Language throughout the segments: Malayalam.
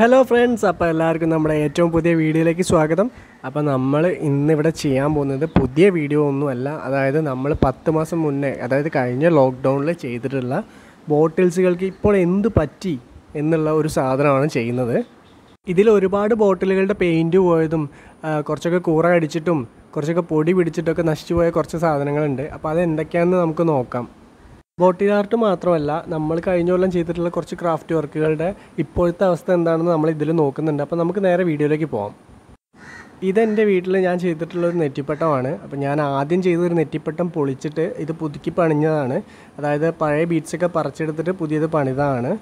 ഹലോ ഫ്രണ്ട്സ്, അപ്പോൾ എല്ലാവർക്കും നമ്മുടെ ഏറ്റവും പുതിയ വീഡിയോയിലേക്ക് സ്വാഗതം. അപ്പോൾ നമ്മൾ ഇന്നിവിടെ ചെയ്യാൻ പോകുന്നത് പുതിയ വീഡിയോ ഒന്നുമല്ല. അതായത് നമ്മൾ 10 മാസം മുന്നേ, അതായത് കഴിഞ്ഞ ലോക്ക്ഡൗണിൽ ചെയ്തിട്ടുള്ള ബോട്ടിൽസുകൾക്ക് ഇപ്പോൾ എന്ത് പറ്റി എന്നുള്ള ഒരു സാധനമാണ് ചെയ്യുന്നത്. ഇതിൽ ഒരുപാട് ബോട്ടിലുകളുടെ പെയിൻറ്റ് പോയതും കുറച്ചൊക്കെ കൂറ അടിച്ചിട്ടും കുറച്ചൊക്കെ പൊടി പിടിച്ചിട്ടൊക്കെ നശിച്ചു പോയ കുറച്ച് സാധനങ്ങളുണ്ട്. അപ്പോൾ അതെന്തൊക്കെയാണെന്ന് നമുക്ക് നോക്കാം. ബോട്ടിൽ ആർട്ട് മാത്രമല്ല, നമ്മൾ കഴിഞ്ഞ കൊല്ലം ചെയ്തിട്ടുള്ള കുറച്ച് ക്രാഫ്റ്റ് വർക്കുകളുടെ ഇപ്പോഴത്തെ അവസ്ഥ എന്താണെന്ന് നമ്മൾ ഇതിൽ നോക്കുന്നുണ്ട്. അപ്പോൾ നമുക്ക് നേരെ വീഡിയോയിലേക്ക് പോകാം. ഇതെൻ്റെ വീട്ടിൽ ഞാൻ ചെയ്തിട്ടുള്ളൊരു നെറ്റിപ്പട്ടമാണ്. അപ്പോൾ ഞാൻ ആദ്യം ചെയ്തൊരു നെറ്റിപ്പട്ടം പൊളിച്ചിട്ട് ഇത് പുതുക്കി പണിഞ്ഞതാണ്. അതായത് പഴയ ബീഡ്സൊക്കെ പറിച്ചെടുത്തിട്ട് പുതിയത് പണിതാണ്.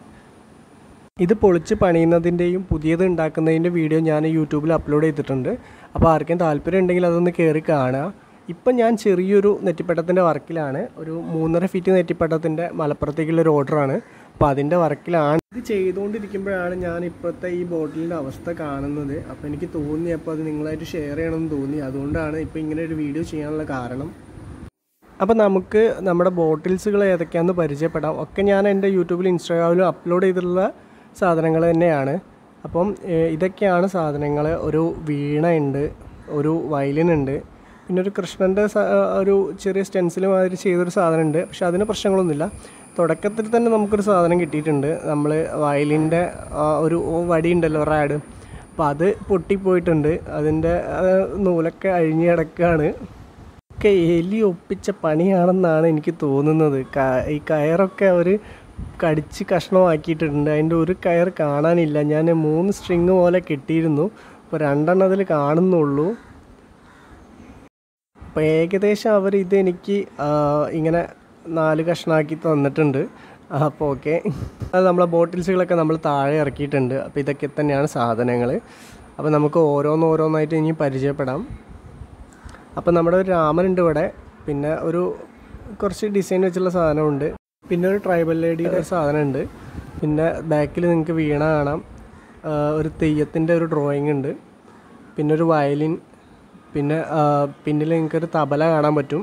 ഇത് പൊളിച്ച് പണിയുന്നതിൻ്റെയും പുതിയത് ഉണ്ടാക്കുന്നതിൻ്റെ വീഡിയോ ഞാൻ യൂട്യൂബിൽ അപ്ലോഡ് ചെയ്തിട്ടുണ്ട്. അപ്പോൾ ആർക്കും താല്പര്യം ഉണ്ടെങ്കിൽ അതൊന്ന് കയറി കാണുക. ഇപ്പം ഞാൻ ചെറിയൊരു നെറ്റിപ്പട്ടത്തിൻ്റെ വർക്കിലാണ്. ഒരു 3.5 ഫീറ്റ് നെറ്റിപ്പട്ടത്തിൻ്റെ മലപ്പുറത്തേക്കുള്ളൊരു ഓർഡറാണ്. അപ്പോൾ അതിൻ്റെ വർക്കിലാണ്. ഇത് ചെയ്തുകൊണ്ടിരിക്കുമ്പോഴാണ് ഞാൻ ഇപ്പോഴത്തെ ഈ ബോട്ടിലിൻ്റെ അവസ്ഥ കാണുന്നത്. അപ്പോൾ എനിക്ക് തോന്നി, അപ്പോൾ അത് നിങ്ങളായിട്ട് ഷെയർ ചെയ്യണമെന്ന് തോന്നി. അതുകൊണ്ടാണ് ഇപ്പോൾ ഇങ്ങനെ ഒരു വീഡിയോ ചെയ്യാനുള്ള കാരണം. അപ്പോൾ നമുക്ക് നമ്മുടെ ബോട്ടിൽസുകൾ ഏതൊക്കെയാണെന്ന് പരിചയപ്പെടാം. ഒക്കെ ഞാൻ എൻ്റെ യൂട്യൂബിൽ ഇൻസ്റ്റാഗ്രാമിലും അപ്ലോഡ് ചെയ്തിട്ടുള്ള സാധനങ്ങൾ തന്നെയാണ്. അപ്പം ഇതൊക്കെയാണ് സാധനങ്ങൾ. ഒരു വീണ ഉണ്ട്, ഒരു വയലിൻ ഉണ്ട്, പിന്നെ ഒരു കൃഷ്ണൻ്റെ ഒരു ചെറിയ സ്റ്റെൻസിൽ മാതിരി ചെയ്തൊരു സാധനമുണ്ട്. പക്ഷെ അതിന് പ്രശ്നങ്ങളൊന്നുമില്ല. തുടക്കത്തിൽ തന്നെ നമുക്കൊരു സാധനം കിട്ടിയിട്ടുണ്ട്. നമ്മൾ വയലിൻ്റെ ഒരു വടി ഉണ്ടല്ലോ, റാഡ്, അപ്പോൾ അത് പൊട്ടിപ്പോയിട്ടുണ്ട്. അതിൻ്റെ നൂലൊക്കെ അഴിഞ്ഞ് കിടക്കുകയാണ്. ഒക്കെ എലി ഒപ്പിച്ച പണിയാണെന്നാണ് എനിക്ക് തോന്നുന്നത്. ഈ കയറൊക്കെ അവർ കടിച്ച് കഷ്ണമാക്കിയിട്ടുണ്ട്. അതിൻ്റെ ഒരു കയർ കാണാനില്ല. ഞാൻ 3 സ്ട്രിങ് പോലെ കെട്ടിയിരുന്നു. അപ്പോൾ 2 അതിൽ കാണുന്നുള്ളൂ. അപ്പോൾ ഏകദേശം അവർ ഇതെനിക്ക് ഇങ്ങനെ 4 കഷ്ണമാക്കി തന്നിട്ടുണ്ട്. അപ്പോൾ ഓക്കെ, അത് നമ്മളെ ബോട്ടിൽസുകളൊക്കെ നമ്മൾ താഴെ ഇറക്കിയിട്ടുണ്ട്. അപ്പോൾ ഇതൊക്കെ തന്നെയാണ് സാധനങ്ങൾ. അപ്പോൾ നമുക്ക് ഓരോന്നായിട്ട് ഇനി പരിചയപ്പെടാം. അപ്പോൾ നമ്മുടെ ഒരു രാമനുണ്ട് ഇവിടെ, പിന്നെ ഒരു കുറച്ച് ഡിസൈൻ വെച്ചുള്ള സാധനമുണ്ട്, പിന്നെ ഒരു ട്രൈബൽ ലേഡിയുടെ സാധനമുണ്ട്, പിന്നെ ബാക്കിൽ നിങ്ങൾക്ക് വീണ കാണാം, ഒരു തെയ്യത്തിൻ്റെ ഒരു ഡ്രോയിങ് ഉണ്ട്, പിന്നെ ഒരു വയലിൻ, പിന്നെ പിന്നിൽ നിങ്ങൾക്കൊരു തബല കാണാൻ പറ്റും.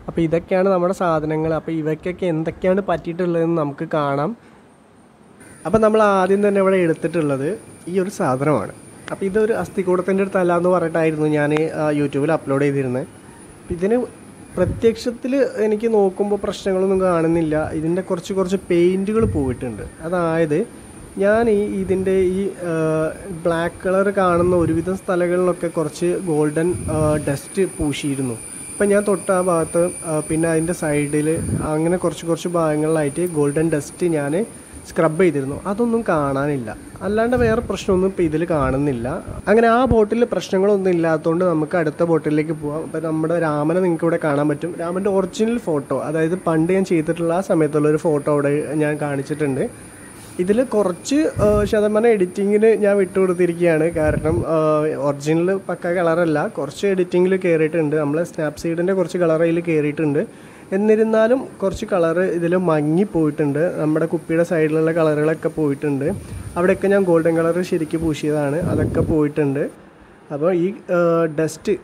അപ്പോൾ ഇതൊക്കെയാണ് നമ്മുടെ സാധനങ്ങൾ. അപ്പോൾ ഇവയ്ക്കൊക്കെ എന്തൊക്കെയാണ് പറ്റിയിട്ടുള്ളതെന്ന് നമുക്ക് കാണാം. അപ്പോൾ നമ്മൾ ആദ്യം തന്നെ ഇവിടെ എടുത്തിട്ടുള്ളത് ഈ ഒരു സാധനമാണ്. അപ്പോൾ ഇതൊരു അസ്ഥികൂടത്തിൻ്റെ ഒരു തല എന്ന് പറഞ്ഞിട്ടായിരുന്നു ഞാൻ യൂട്യൂബിൽ അപ്ലോഡ് ചെയ്തിരുന്നത്. ഇതിന് പ്രത്യക്ഷത്തിൽ എനിക്ക് നോക്കുമ്പോൾ പ്രശ്നങ്ങളൊന്നും കാണുന്നില്ല. ഇതിൻ്റെ കുറച്ച് പെയിൻറ്റുകൾ പോയിട്ടുണ്ട്. അതായത് ഞാൻ ഇതിൻ്റെ ഈ ബ്ലാക്ക് കളർ കാണുന്ന ഒരുവിധം സ്ഥലങ്ങളിലൊക്കെ കുറച്ച് ഗോൾഡൻ ഡസ്റ്റ് പൂശിയിരുന്നു. ഇപ്പം ഞാൻ തൊട്ട ആ ഭാഗത്ത്, പിന്നെ അതിൻ്റെ സൈഡിൽ, അങ്ങനെ കുറച്ച് ഭാഗങ്ങളിലായിട്ട് ഗോൾഡൻ ഡസ്റ്റ് ഞാൻ സ്ക്രബ് ചെയ്തിരുന്നു. അതൊന്നും കാണാനില്ല. അല്ലാണ്ട് വേറെ പ്രശ്നമൊന്നും ഇപ്പോൾ ഇതിൽ കാണുന്നില്ല. അങ്ങനെ ആ ബോട്ടിൽ പ്രശ്നങ്ങളൊന്നും ഇല്ലാത്തതുകൊണ്ട് നമുക്ക് അടുത്ത ബോട്ടിലേക്ക് പോകാം. അപ്പോൾ നമ്മുടെ രാമനെ നിങ്ങൾക്ക് ഇവിടെ കാണാൻ പറ്റും. രാമൻ്റെ ഒറിജിനൽ ഫോട്ടോ, അതായത് പണ്ട് ഞാൻ ചെയ്തിട്ടുള്ള ആ സമയത്തുള്ളൊരു ഫോട്ടോ അവിടെ ഞാൻ കാണിച്ചിട്ടുണ്ട്. ഇതിൽ കുറച്ച് ശതമാനം എഡിറ്റിങ്ങിന് ഞാൻ വിട്ടുകൊടുത്തിരിക്കുകയാണ്. കാരണം ഒറിജിനൽ പക്ക കളറല്ല, കുറച്ച് എഡിറ്റിങ്ങിൽ കയറിയിട്ടുണ്ട്. നമ്മൾ സ്നാപ്സീഡിൻ്റെ കുറച്ച് കളർ അതിൽ കയറിയിട്ടുണ്ട്. എന്നിരുന്നാലും കുറച്ച് കളറ് ഇതിൽ മങ്ങിപ്പോയിട്ടുണ്ട്. നമ്മുടെ കുപ്പിയുടെ സൈഡിലുള്ള കളറുകളൊക്കെ പോയിട്ടുണ്ട്. അവിടെയൊക്കെ ഞാൻ ഗോൾഡൻ കളർ ശരിക്കും പൂശിയതാണ്, അതൊക്കെ പോയിട്ടുണ്ട്. അപ്പോൾ ഈ ഡസ്റ്റ്,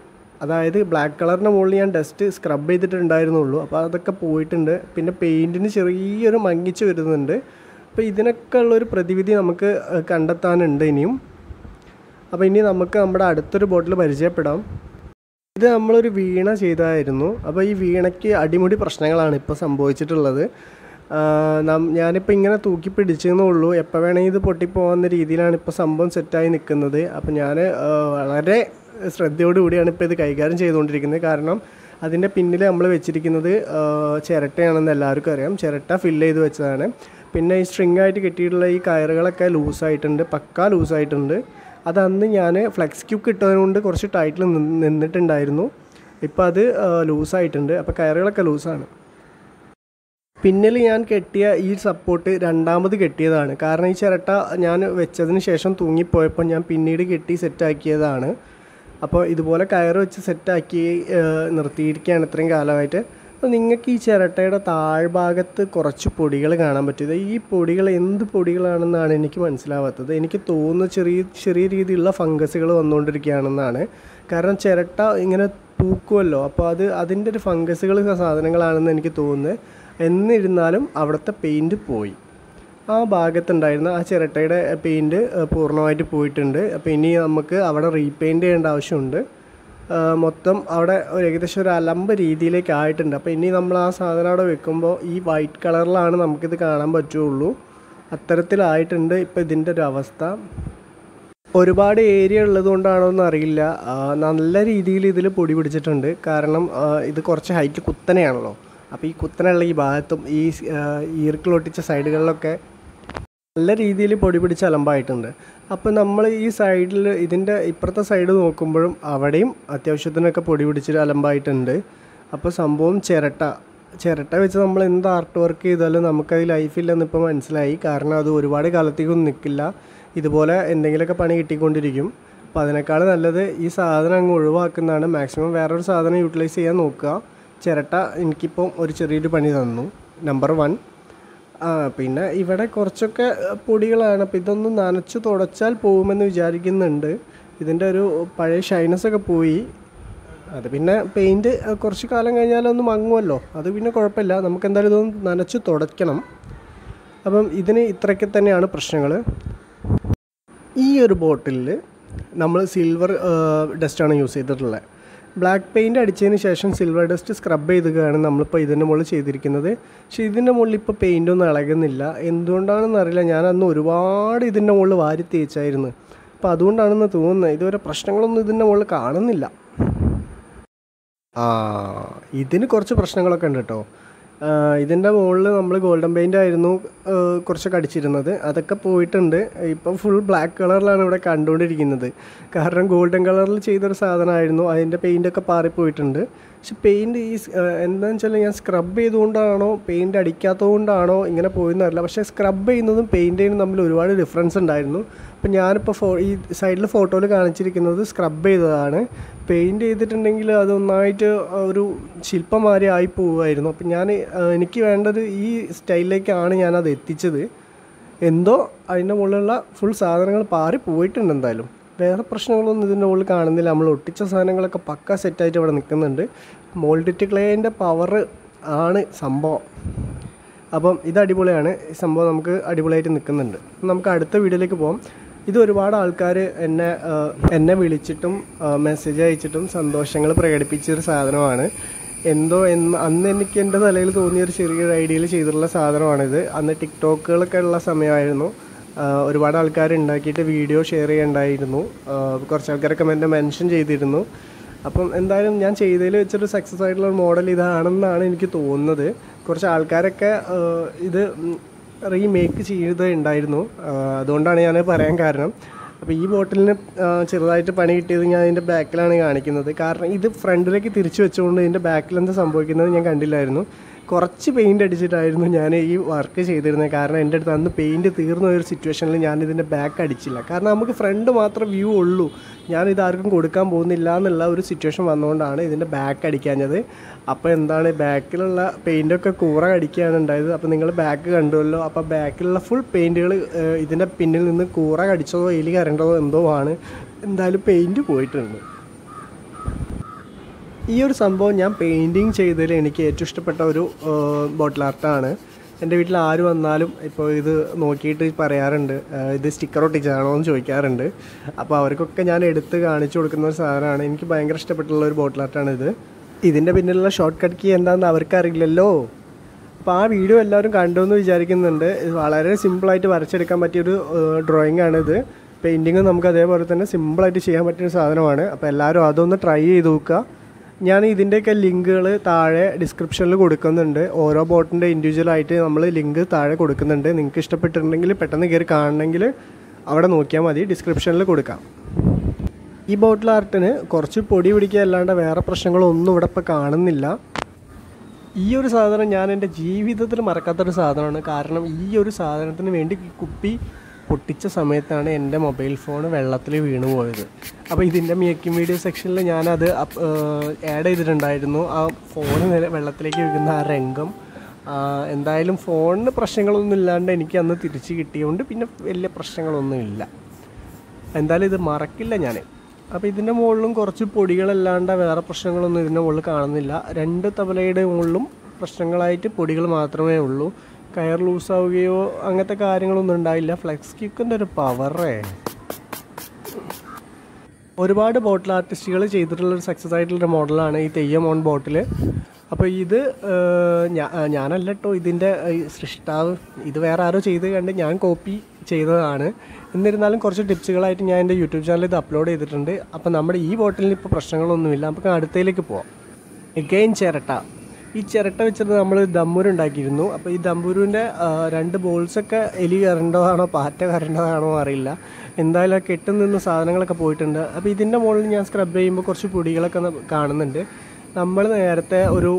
അതായത് ബ്ലാക്ക് കളറിൻ്റെ മുകളിൽ ഞാൻ ഡസ്റ്റ് സ്ക്രബ് ചെയ്തിട്ടുണ്ടായിരുന്നുള്ളൂ. അപ്പോൾ അതൊക്കെ പോയിട്ടുണ്ട്. പിന്നെ പെയിൻറ്റിന് ചെറിയൊരു മങ്ങിച്ച് വരുന്നുണ്ട്. അപ്പോൾ ഇതിനൊക്കെ ഉള്ളൊരു പ്രതിവിധി നമുക്ക് കണ്ടെത്താനുണ്ട് ഇനിയും. അപ്പോൾ ഇനി നമുക്ക് നമ്മുടെ അടുത്തൊരു ബോട്ടിൽ പരിചയപ്പെടാം. ഇത് നമ്മളൊരു വീണ ചെയ്തതായിരുന്നു. അപ്പോൾ ഈ വീണയ്ക്ക് അടിമുടി പ്രശ്നങ്ങളാണ് ഇപ്പോൾ സംഭവിച്ചിട്ടുള്ളത്. ഞാനിപ്പോൾ ഇങ്ങനെ തൂക്കി പിടിച്ചെന്നേ ഉള്ളൂ. എപ്പോൾ വേണമെങ്കിൽ ഇത് പൊട്ടിപ്പോകുന്ന രീതിയിലാണ് ഇപ്പോൾ സംഭവം സെറ്റായി നിൽക്കുന്നത്. അപ്പോൾ ഞാൻ വളരെ ശ്രദ്ധയോടുകൂടിയാണ് ഇപ്പോൾ ഇത് കൈകാര്യം ചെയ്തുകൊണ്ടിരിക്കുന്നത്. കാരണം അതിൻ്റെ പിന്നിൽ നമ്മൾ വെച്ചിരിക്കുന്നത് ചിരട്ടയാണെന്ന് എല്ലാവർക്കും അറിയാം. ചിരട്ട ഫില്ല് ചെയ്ത് വെച്ചതാണ്. പിന്നെ ഈ സ്ട്രിങ് ആയിട്ട് കെട്ടിയിട്ടുള്ള ഈ കയറുകളൊക്കെ ലൂസായിട്ടുണ്ട്, പക്കാ ലൂസായിട്ടുണ്ട്. അതന്ന് ഞാൻ ഫ്ലെക്സ് ക്യൂക്ക് ഇട്ടതുകൊണ്ട് കുറച്ച് ടൈറ്റിൽ നിന്നിട്ടുണ്ടായിരുന്നു. ഇപ്പോൾ അത് ലൂസായിട്ടുണ്ട്. അപ്പോൾ കയറുകളൊക്കെ ലൂസാണ്. പിന്നിൽ ഞാൻ കെട്ടിയ ഈ സപ്പോർട്ട് രണ്ടാമത് കെട്ടിയതാണ്. കാരണം ഈ ചിരട്ട ഞാൻ വെച്ചതിന് ശേഷം തൂങ്ങിപ്പോയപ്പോൾ ഞാൻ പിന്നീട് കെട്ടി സെറ്റാക്കിയതാണ്. അപ്പോൾ ഇതുപോലെ കയറ് വെച്ച് സെറ്റാക്കി നിർത്തിയിരിക്കുകയാണ് ഇത്രയും കാലമായിട്ട്. അപ്പോൾ നിങ്ങൾക്ക് ഈ ചിരട്ടയുടെ താഴ്ഭാഗത്ത് കുറച്ച് പൊടികൾ കാണാൻ പറ്റും. ഈ പൊടികൾ എന്ത് പൊടികളാണെന്നാണ് എനിക്ക് മനസ്സിലാവാത്തത്. എനിക്ക് തോന്നുന്നു ചെറിയ രീതിയിലുള്ള ഫംഗസുകൾ വന്നുകൊണ്ടിരിക്കുകയാണെന്നാണ്. കാരണം ചിരട്ട ഇങ്ങനെ പൂക്കുമല്ലോ, അപ്പോൾ അതിൻ്റെ ഒരു ഫംഗസുകൾ സാധനങ്ങളാണെന്ന് എനിക്ക് തോന്നുന്നത്. എന്നിരുന്നാലും അവിടുത്തെ പെയിൻറ്റ് പോയി. ആ ഭാഗത്തുണ്ടായിരുന്ന ആ ചിരട്ടയുടെ പെയിൻറ്റ് പൂർണ്ണമായിട്ട് പോയിട്ടുണ്ട്. അപ്പോൾ ഇനി നമുക്ക് അവിടെ റീപെയിൻറ്റ് ചെയ്യേണ്ട ആവശ്യമുണ്ട്. മൊത്തം അവിടെ ഏകദേശം ഒരു അലമ്പ് രീതിയിലേക്ക് ആയിട്ടുണ്ട്. അപ്പോൾ ഇനി നമ്മൾ ആ സാധനം അവിടെ വെക്കുമ്പോൾ ഈ വൈറ്റ് കളറിലാണ് നമുക്കിത് കാണാൻ പറ്റുള്ളൂ. അത്തരത്തിലായിട്ടുണ്ട് ഇപ്പോൾ ഇതിൻ്റെ ഒരു അവസ്ഥ. ഒരുപാട് ഏരിയ ഉള്ളതുകൊണ്ടാണോ എന്നറിയില്ല, നല്ല രീതിയിൽ ഇതിൽ പൊടി പിടിച്ചിട്ടുണ്ട്. കാരണം ഇത് കുറച്ച് ഹൈറ്റ് കുത്തനെയാണല്ലോ. അപ്പോൾ ഈ കുത്തനെയുള്ള ഈ ഭാഗത്തും ഈ ഈർക്കിളൊട്ടിച്ച സൈഡുകളിലൊക്കെ നല്ല രീതിയിൽ പൊടി പിടിച്ച് അലമ്പായിട്ടുണ്ട്. അപ്പോൾ നമ്മൾ ഈ സൈഡിൽ ഇതിൻ്റെ ഇപ്പുറത്തെ സൈഡ് നോക്കുമ്പോഴും അവിടെയും അത്യാവശ്യത്തിനൊക്കെ പൊടി പിടിച്ചിട്ട് അലമ്പായിട്ടുണ്ട്. അപ്പോൾ സംഭവം ചിരട്ട വെച്ച് നമ്മൾ എന്ത് ആർട്ട് വർക്ക് ചെയ്താലും നമുക്കത് ലൈഫില്ലെന്ന് ഇപ്പോൾ മനസ്സിലായി. കാരണം അത് ഒരുപാട് കാലത്തേക്കൊന്നും നിൽക്കില്ല. ഇതുപോലെ എന്തെങ്കിലുമൊക്കെ പണി കിട്ടിക്കൊണ്ടിരിക്കും. അപ്പോൾ അതിനേക്കാൾ നല്ലത് ഈ സാധനം അങ്ങ് ഒഴിവാക്കുന്നതാണ്. മാക്സിമം വേറൊരു സാധനം യൂട്ടിലൈസ് ചെയ്യാൻ നോക്കുക. ചിരട്ട എനിക്കിപ്പം ഒരു ചെറിയൊരു പണി തന്നു, നമ്പർ 1. പിന്നെ ഇവിടെ കുറച്ചൊക്കെ പൊടികളാണ്. അപ്പോൾ ഇതൊന്ന് നനച്ച് തുടച്ചാൽ പോകുമെന്ന് വിചാരിക്കുന്നുണ്ട്. ഇതിൻ്റെ ഒരു പഴയ ഷൈനസൊക്കെ പോയി. അത് പിന്നെ പെയിൻറ്റ് കുറച്ച് കാലം കഴിഞ്ഞാലൊന്ന് മങ്ങുമല്ലോ, അത് പിന്നെ കുഴപ്പമില്ല. നമുക്ക് എന്തായാലും ഇതൊന്ന് നനച്ച് തുടയ്ക്കണം. അപ്പം ഇതിന് ഇത്രയൊക്കെ തന്നെയാണ് പ്രശ്നങ്ങൾ. ഈ ഒരു ബോട്ടിലിൽ നമ്മൾ സിൽവർ ഡസ്റ്റാണ് യൂസ് ചെയ്തിട്ടുള്ളത്. ബ്ലാക്ക് പെയിൻറ്റ് അടിച്ചതിന് ശേഷം സിൽവർ ഡസ്റ്റ് സ്ക്രബ് ചെയ്തുകയാണ് നമ്മളിപ്പോൾ ഇതിൻ്റെ മുകളിൽ ചെയ്തിരിക്കുന്നത്. പക്ഷേ ഇതിൻ്റെ മുകളിൽ ഇപ്പോൾ പെയിൻറ്റൊന്നും ഇളകുന്നില്ല. എന്തുകൊണ്ടാണെന്ന് അറിയില്ല. ഞാനന്ന് ഒരുപാട് ഇതിൻ്റെ മുകളിൽ വാരി തേച്ചായിരുന്നു. അപ്പോൾ അതുകൊണ്ടാണെന്ന് തോന്നുന്നത്. ഇതുവരെ പ്രശ്നങ്ങളൊന്നും ഇതിൻ്റെ മുകളിൽ കാണുന്നില്ല. ഇതിന് കുറച്ച് പ്രശ്നങ്ങളൊക്കെ ഉണ്ട് കേട്ടോ. ഇതിൻ്റെ മുകളിൽ നമ്മൾ ഗോൾഡൻ പെയിൻ്റ് ആയിരുന്നു കുറച്ചൊക്കെ അടിച്ചിരുന്നത്. അതൊക്കെ പോയിട്ടുണ്ട്. ഇപ്പം ഫുൾ ബ്ലാക്ക് കളറിലാണ് ഇവിടെ കണ്ടുകൊണ്ടിരിക്കുന്നത്. കാരണം ഗോൾഡൻ കളറിൽ ചെയ്തൊരു സാധനമായിരുന്നു. അതിൻ്റെ പെയിൻറ്റൊക്കെ പാറിപ്പോയിട്ടുണ്ട്. പക്ഷെ പെയിൻറ്റ് എന്താണെന്ന് വെച്ചാൽ ഞാൻ സ്ക്രബ് ചെയ്തുകൊണ്ടാണോ പെയിൻറ്റ് അടിക്കാത്തതുകൊണ്ടാണോ ഇങ്ങനെ പോയെന്നറിയില്ല. പക്ഷേ സ്ക്രബ് ചെയ്യുന്നതും പെയിൻറ്റ് ചെയ്യുന്നതും തമ്മിൽ ഒരുപാട് ഡിഫറൻസ് ഉണ്ടായിരുന്നു. അപ്പം ഞാനിപ്പോൾ ഈ സൈഡിൽ ഫോട്ടോയിൽ കാണിച്ചിരിക്കുന്നത് സ്ക്രബ് ചെയ്തതാണ്. പെയിൻറ്റ് ചെയ്തിട്ടുണ്ടെങ്കിൽ അതൊന്നായിട്ട് ഒരു ശില്പമാതിരി ആയി പോവുമായിരുന്നു. അപ്പം എനിക്ക് വേണ്ടത് ഈ സ്റ്റൈലിലേക്കാണ് ഞാനത് എത്തിച്ചത്. എന്തോ അതിൻ്റെ മുകളിലുള്ള ഫുൾ സാധനങ്ങൾ പാറി പോയിട്ടുണ്ട്. എന്തായാലും വേറെ പ്രശ്നങ്ങളൊന്നും ഇതിൻ്റെ മുകളിൽ കാണുന്നില്ല. നമ്മൾ ഒട്ടിച്ച സാധനങ്ങളൊക്കെ പക്ക സെറ്റായിട്ട് ഇവിടെ നിൽക്കുന്നുണ്ട്. മോൾഡിറ്റ് ക്ലേൻ്റെ പവർ ആണ് സംഭവം. അപ്പം ഇത് അടിപൊളിയാണ്. ഈ സംഭവം നമുക്ക് അടിപൊളിയായിട്ട് നിൽക്കുന്നുണ്ട്. നമുക്ക് അടുത്ത വീഡിയോയിലേക്ക് പോകാം. ഇത് ഒരുപാട് ആൾക്കാർ എന്നെ വിളിച്ചിട്ടും മെസ്സേജ് അയച്ചിട്ടും സന്തോഷങ്ങൾ പ്രകടിപ്പിച്ചൊരു സാധനമാണ്. അന്ന് എനിക്ക് എൻ്റെ തലയിൽ തോന്നിയൊരു ചെറിയൊരു ഐഡിയയിൽ ചെയ്തിട്ടുള്ള സാധനമാണിത്. അന്ന് ടിക്ടോക്കുകളൊക്കെ ഉള്ള സമയമായിരുന്നു. ഒരുപാട് ആൾക്കാർ ഉണ്ടാക്കിയിട്ട് വീഡിയോ ഷെയർ ചെയ്യണ്ടായിരുന്നു. കുറച്ച് ആൾക്കാരൊക്കെ എന്നെ മെൻഷൻ ചെയ്തിരുന്നു. അപ്പം എന്തായാലും ഞാൻ ചെയ്തതിൽ വെച്ചൊരു സക്സസ് ആയിട്ടുള്ള മോഡൽ ഇതാണെന്നാണ് എനിക്ക് തോന്നുന്നത്. കുറച്ച് ആൾക്കാരൊക്കെ ഇത് റീമേക്ക് ചെയ്തിട്ടുണ്ടായിരുന്നു. അതുകൊണ്ടാണ് ഞാൻ പറയാൻ കാരണം. അപ്പോൾ ഈ ബോട്ടിലിന് ചെറുതായിട്ട് പണി കിട്ടിയത് ഞാൻ ഇതിൻ്റെ ബാക്കിലാണ് കാണിക്കുന്നത്. കാരണം ഇത് ഫ്രണ്ടിലേക്ക് തിരിച്ചു വെച്ചുകൊണ്ട് ഇതിൻ്റെ ബാക്കിൽ എന്താ സംഭവിക്കുന്നത് ഞാൻ കണ്ടില്ലായിരുന്നു. കുറച്ച് പെയിൻറ്റ് അടിച്ചിട്ടായിരുന്നു ഞാൻ ഈ വർക്ക് ചെയ്തിരുന്നത്. കാരണം എൻ്റെ അടുത്ത് അന്ന് പെയിൻറ്റ് തീർന്ന ഒരു സിറ്റുവേഷനിൽ ഞാനിതിൻ്റെ ബാക്ക് അടിച്ചില്ല. കാരണം നമുക്ക് ഫ്രണ്ട് മാത്രം വ്യൂ ഉള്ളൂ, ഞാനിത് ആർക്കും കൊടുക്കാൻ പോകുന്നില്ല എന്നുള്ള ഒരു സിറ്റുവേഷൻ വന്നുകൊണ്ടാണ് ഇതിൻ്റെ ബാക്ക് അടിക്കാഞ്ഞത്. അപ്പോൾ എന്താണ് ബാക്കിലുള്ള പെയിൻറ്റൊക്കെ കൂറ അടിക്കുകയാണ് ഉണ്ടായത്. അപ്പോൾ നിങ്ങൾ ബാക്ക് കണ്ടുവല്ലോ. അപ്പോൾ ബാക്കിലുള്ള ഫുൾ പെയിൻറ്റുകൾ ഇതിൻ്റെ പിന്നിൽ നിന്ന് കൂറ കടിച്ചതോ എലി കരണ്ടതോ എന്തോ ആണ്. എന്തായാലും പെയിൻറ്റ് പോയിട്ടുണ്ട്. ഈ ഒരു സംഭവം ഞാൻ പെയിൻറ്റിങ് ചെയ്തതിൽ എനിക്ക് ഏറ്റവും ഇഷ്ടപ്പെട്ട ഒരു ബോട്ടിൽ ആർട്ടാണ്. എൻ്റെ വീട്ടിൽ ആര് വന്നാലും ഇപ്പോൾ ഇത് നോക്കിയിട്ട് പറയാറുണ്ട്, ഇത് സ്റ്റിക്കർ ഒട്ടിച്ചാണോ എന്ന് ചോദിക്കാറുണ്ട്. അപ്പോൾ അവർക്കൊക്കെ ഞാൻ എടുത്ത് കാണിച്ചു കൊടുക്കുന്ന ഒരു സാധനമാണ്. എനിക്ക് ഭയങ്കര ഇഷ്ടപ്പെട്ടുള്ള ഒരു ബോട്ടിൽ ആർട്ടാണിത്. ഇതിൻ്റെ പിന്നിലുള്ള ഷോർട്ട് കട്ട് കീ എന്താണെന്ന് അവർക്കറിയില്ലല്ലോ. അപ്പോൾ ആ വീഡിയോ എല്ലാവരും കണ്ടുവെന്ന് വിചാരിക്കുന്നുണ്ട്. ഇത് വളരെ സിമ്പിളായിട്ട് വരച്ചെടുക്കാൻ പറ്റിയൊരു ഡ്രോയിങ് ആണിത്. പെയിൻറ്റിങ് നമുക്ക് അതേപോലെ തന്നെ സിമ്പിളായിട്ട് ചെയ്യാൻ പറ്റിയൊരു സാധനമാണ്. അപ്പോൾ എല്ലാവരും അതൊന്ന് ട്രൈ ചെയ്ത് നോക്കുക. ഞാൻ ഇതിൻ്റെയൊക്കെ ലിങ്കുകൾ താഴെ ഡിസ്ക്രിപ്ഷനിൽ കൊടുക്കുന്നുണ്ട്. ഓരോ ബോട്ടിൻ്റെ ഇൻഡിവിജ്വലായിട്ട് നമ്മൾ ലിങ്ക് താഴെ കൊടുക്കുന്നുണ്ട്. നിങ്ങൾക്ക് ഇഷ്ടപ്പെട്ടിട്ടുണ്ടെങ്കിൽ പെട്ടെന്ന് കയറി കാണണമെങ്കിൽ അവിടെ നോക്കിയാൽ മതി, ഡിസ്ക്രിപ്ഷനിൽ കൊടുക്കാം. ഈ ബോട്ടിൽ ആർട്ടിന് കുറച്ച് പൊടി പിടിക്കുക അല്ലാണ്ട് വേറെ പ്രശ്നങ്ങളൊന്നും ഇവിടെ ഇപ്പോൾ കാണുന്നില്ല. ഈ ഒരു സാധനം ഞാൻ എൻ്റെ ജീവിതത്തിൽ മറക്കാത്തൊരു സാധനമാണ്. കാരണം ഈ ഒരു സാധനത്തിന് വേണ്ടി കുപ്പി പൊട്ടിച്ച സമയത്താണ് എൻ്റെ മൊബൈൽ ഫോൺ വെള്ളത്തിൽ വീണു പോയത്. അപ്പോൾ ഇതിൻ്റെ മേക്കിംഗ് വീഡിയോ സെക്ഷനിൽ ഞാനത് ആഡ് ചെയ്തിട്ടുണ്ടായിരുന്നു. ആ ഫോൺ വെള്ളത്തിലേക്ക് വീഴുന്ന ആ രംഗം. എന്തായാലും ഫോണിന് പ്രശ്നങ്ങളൊന്നും ഇല്ലാണ്ട് എനിക്ക് അന്ന് തിരിച്ച് കിട്ടിയതുകൊണ്ട് പിന്നെ വലിയ പ്രശ്നങ്ങളൊന്നുമില്ല. എന്തായാലും ഇത് മറക്കില്ല ഞാൻ. അപ്പോൾ ഇതിൻ്റെ മുകളിലും കുറച്ച് പൊടികളല്ലാണ്ട് വേറെ പ്രശ്നങ്ങളൊന്നും ഇതിൻ്റെ മുകളിൽ കാണുന്നില്ല. 2 തബലയുടെ മുകളിലും പ്രശ്നങ്ങളായിട്ട് പൊടികൾ മാത്രമേ ഉള്ളൂ. കയർ ലൂസാവുകയോ അങ്ങനത്തെ കാര്യങ്ങളൊന്നും ഉണ്ടായില്ല. ഫ്ലെക്സ് ക്വിക്കിൻ്റെ ഒരു പവറേ. ഒരുപാട് ബോട്ടിൽ ആർട്ടിസ്റ്റുകൾ ചെയ്തിട്ടുള്ളൊരു സക്സസ് ആയിട്ടുള്ളൊരു മോഡലാണ് ഈ തെയ്യം ഓൺ ബോട്ടിൽ. അപ്പോൾ ഇത് ഞാനല്ല കേട്ടോ ഇതിൻ്റെ സൃഷ്ടാവ്, ഇത് വേറെ ആരോ ചെയ്ത് കണ്ട് ഞാൻ കോപ്പി ചെയ്തതാണ്. എന്നിരുന്നാലും കുറച്ച് ടിപ്സുകളായിട്ട് ഞാൻ എൻ്റെ യൂട്യൂബ് ചാനലിൽ ഇത് അപ്ലോഡ് ചെയ്തിട്ടുണ്ട്. അപ്പോൾ നമ്മുടെ ഈ ബോട്ടിലിന് ഇപ്പോൾ പ്രശ്നങ്ങളൊന്നുമില്ല. നമുക്ക് അടുത്തയിലേക്ക് പോവാം. എഗെയിൻ ചിരട്ട. ഈ ചിരട്ട വെച്ചിട്ട് നമ്മൾ ദമ്പൂര് ഉണ്ടാക്കിയിരുന്നു. അപ്പോൾ ഈ ദമ്പൂരിൻ്റെ 2 ബോൾസൊക്കെ എലി കയറേണ്ടതാണോ പാറ്റ കയറേണ്ടതാണോ അറിയില്ല. എന്തായാലും കെട്ടി നിന്ന് സാധനങ്ങളൊക്കെ പോയിട്ടുണ്ട്. അപ്പോൾ ഇതിൻ്റെ മുകളിൽ ഞാൻ സ്ക്രബ് ചെയ്യുമ്പോൾ കുറച്ച് പൊടികളൊക്കെ കാണുന്നുണ്ട്. നമ്മൾ നേരത്തെ ഒരു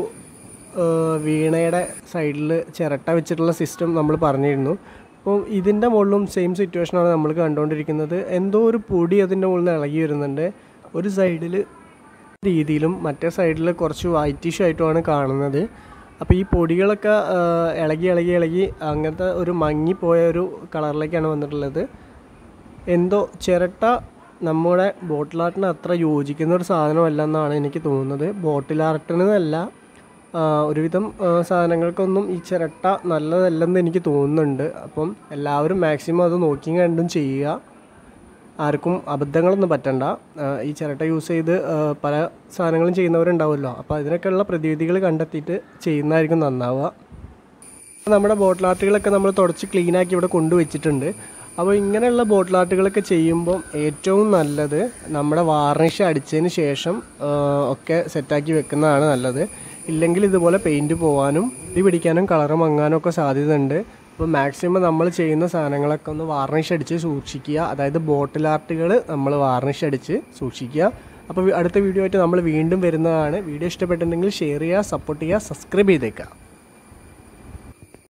വീണയുടെ സൈഡിൽ ചിരട്ട വെച്ചിട്ടുള്ള സിസ്റ്റം നമ്മൾ പറഞ്ഞിരുന്നു. അപ്പോൾ ഇതിൻ്റെ മുകളിലും സെയിം സിറ്റുവേഷനാണ് നമ്മൾ കണ്ടുകൊണ്ടിരിക്കുന്നത്. എന്തോ ഒരു പൊടി അതിൻ്റെ മുകളിൽ നിന്ന് ഇളകി വരുന്നുണ്ട്. ഒരു സൈഡിൽ രീതിയിലും മറ്റേ സൈഡിൽ കുറച്ച് വൈറ്റിഷ് ആയിട്ടുമാണ് കാണുന്നത്. അപ്പോൾ ഈ പൊടികളൊക്കെ ഇളകി അങ്ങനത്തെ ഒരു മങ്ങിപ്പോയ ഒരു കളറിലേക്കാണ് വന്നിട്ടുള്ളത്. എന്തോ ചിരട്ട നമ്മുടെ ബോട്ടിൽ ആർട്ടിന് അത്ര യോജിക്കുന്ന ഒരു സാധനമല്ല എന്നാണ് എനിക്ക് തോന്നുന്നത്. ബോട്ടിൽ ആർട്ടിനല്ല, ഒരുവിധം സാധനങ്ങൾക്കൊന്നും ഈ ചിരട്ട നല്ലതല്ലെന്ന് എനിക്ക് തോന്നുന്നുണ്ട്. അപ്പം എല്ലാവരും മാക്സിമം അത് നോക്കിയും കണ്ടും ചെയ്യുക. ആർക്കും അബദ്ധങ്ങളൊന്നും പറ്റണ്ട. ഈ ചിരട്ട യൂസ് ചെയ്ത് പല സാധനങ്ങളും ചെയ്യുന്നവരുണ്ടാവുമല്ലോ. അപ്പോൾ അതിനൊക്കെയുള്ള പ്രതിവിധികൾ കണ്ടെത്തിയിട്ട് ചെയ്യുന്നതായിരിക്കും നന്നാവുക. നമ്മുടെ ബോട്ടിൽ ആർട്ടുകളൊക്കെ നമ്മൾ തുടച്ച് ക്ലീനാക്കി ഇവിടെ കൊണ്ടുവച്ചിട്ടുണ്ട്. അപ്പോൾ ഇങ്ങനെയുള്ള ബോട്ടിൽ ആർട്ടുകളൊക്കെ ചെയ്യുമ്പോൾ ഏറ്റവും നല്ലത് നമ്മുടെ വാർണിഷ് അടിച്ചതിന് ശേഷം ഒക്കെ സെറ്റാക്കി വെക്കുന്നതാണ് നല്ലത്. ഇല്ലെങ്കിൽ ഇതുപോലെ പെയിൻറ്റ് പോകാനും ഇടി പിടിക്കാനും കളറ് മങ്ങാനും ഒക്കെ സാധ്യതയുണ്ട്. അപ്പോൾ മാക്സിമം നമ്മൾ ചെയ്യുന്ന സാധനങ്ങളൊക്കെ ഒന്ന് വാർണിഷ് അടിച്ച് സൂക്ഷിക്കുക. അതായത് ബോട്ടിൽ ആർട്ടുകൾ നമ്മൾ വാർണിഷ് അടിച്ച് സൂക്ഷിക്കുക. അപ്പോൾ അടുത്ത വീഡിയോ ആയിട്ട് നമ്മൾ വീണ്ടും വരുന്നതാണ്. വീഡിയോ ഇഷ്ടപ്പെട്ടിട്ടുണ്ടെങ്കിൽ ഷെയർ ചെയ്യുക, സപ്പോർട്ട് ചെയ്യുക, സബ്സ്ക്രൈബ് ചെയ്തേക്കുക.